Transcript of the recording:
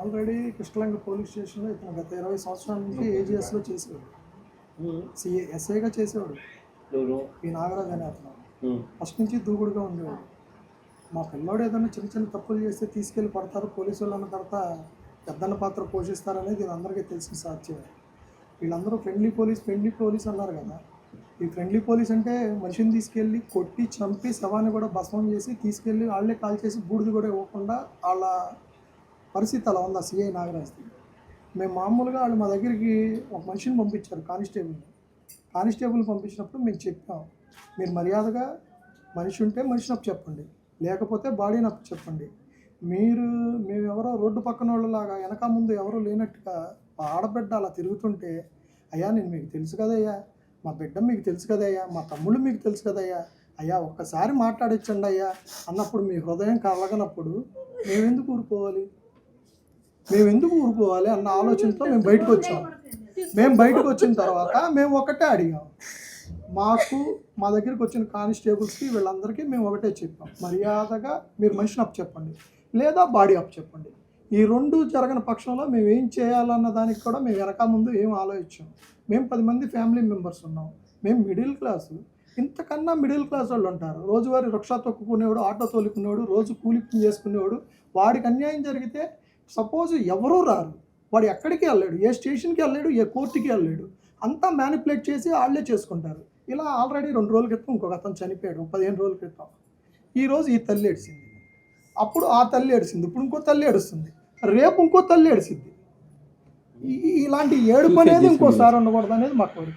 Already Krishnalanka police స్టేషన్లో ఇతను గత 20 సంవత్సరాల నుంచి ఏజీఎస్లో చేసేవాడు. ఎస్ఐగా చేసేవాడు. ఈ నాగరాజు అనే అతను ఫస్ట్ నుంచి దూకుడుగా ఉండేవాడు. మా పిల్లోడు ఏదైనా చిన్న చిన్న తప్పులు చేస్తే తీసుకెళ్ళి పడతారు, పోలీసు వాళ్ళు అన్న తర్వాత పెద్దన్న పాత్ర పోషిస్తారనేది ఇది అందరికీ తెలిసిన సాధ్యమే. వీళ్ళందరూ ఫ్రెండ్లీ పోలీస్ అన్నారు కదా. ఈ ఫ్రెండ్లీ పోలీస్ అంటే మనిషిని తీసుకెళ్ళి కొట్టి చంపి శవాన్ని కూడా భస్మం చేసి తీసుకెళ్ళి వాళ్ళే కాల్ చేసి బూడిది కూడా ఇవ్వకుండా వాళ్ళ పరిస్థితి అలా ఉంది. సిఐ నాగరాజ్ది. మేము మామూలుగా వాళ్ళు మా దగ్గరికి ఒక మనిషిని పంపించారు, కానిస్టేబుల్ పంపించినప్పుడు మేము చెప్పాం, మీరు మర్యాదగా మనిషి ఉంటే మనిషిని అప్పు చెప్పండి, లేకపోతే బాడీని అప్పు చెప్పండి. మేమెవరో రోడ్డు పక్కన వాళ్ళలాగా వెనక ముందు ఎవరో లేనట్టుగా ఆడబిడ్డ అలా తిరుగుతుంటే, అయ్యా నేను మీకు తెలుసు కదయ్యా, మా బిడ్డ మీకు తెలుసు కదయ్యా, మా తమ్ముళ్ళు మీకు తెలుసు కదయ్యా, అయ్యా ఒక్కసారి మాట్లాడించండి అయ్యా అన్నప్పుడు మీ హృదయం కలగనప్పుడు మేమెందుకు ఊరుకోవాలి అన్న ఆలోచనతో మేము బయటకు వచ్చాం. బయటకు వచ్చిన తర్వాత మేము ఒకటే అడిగాం, మా దగ్గరికి వచ్చిన కానిస్టేబుల్స్కి వీళ్ళందరికీ మేము ఒకటే చెప్పాం, మర్యాదగా మీరు మనిషిని అప్పు చెప్పండి లేదా బాడీ అప్పు చెప్పండి. ఈ రెండు జరగని పక్షంలో మేము ఏం చేయాలన్న దానికి కూడా మేము వెనక ముందు ఏం ఆలోచించాం. మేము 10 మంది ఫ్యామిలీ మెంబర్స్ ఉన్నాం. మేము మిడిల్ క్లాసు, ఇంతకన్నా మిడిల్ క్లాస్ వాళ్ళు ఉంటారు. రోజువారీ రిక్షా తొక్కుకునేవాడు, ఆటో తోలుకునేవాడు, రోజు కూలి పని చేసుకునేవాడు. వాడికి అన్యాయం జరిగితే సపోజ్ ఎవరూ రారు, వాడు ఎక్కడికి వెళ్ళాడు, ఏ స్టేషన్కి వెళ్ళాడు, ఏ కోర్టుకి వెళ్ళాడు, అంతా మ్యానిపులేట్ చేసి వాళ్ళే చేసుకుంటారు. ఇలా ఆల్రెడీ 2 రోజుల క్రితం ఇంకొక అతను చనిపోయాడు, 15 రోజుల క్రితం. ఈరోజు ఈ తల్లి ఏడిసింది, అప్పుడు ఆ తల్లి ఏడిసింది, ఇప్పుడు ఇంకో తల్లి ఏడుస్తుంది, రేపు ఇంకో తల్లి ఏడిసింది. ఇలాంటి ఏడుపు అనేది ఇంకోసారి ఉండకూడదు అనేది మా కోరిక.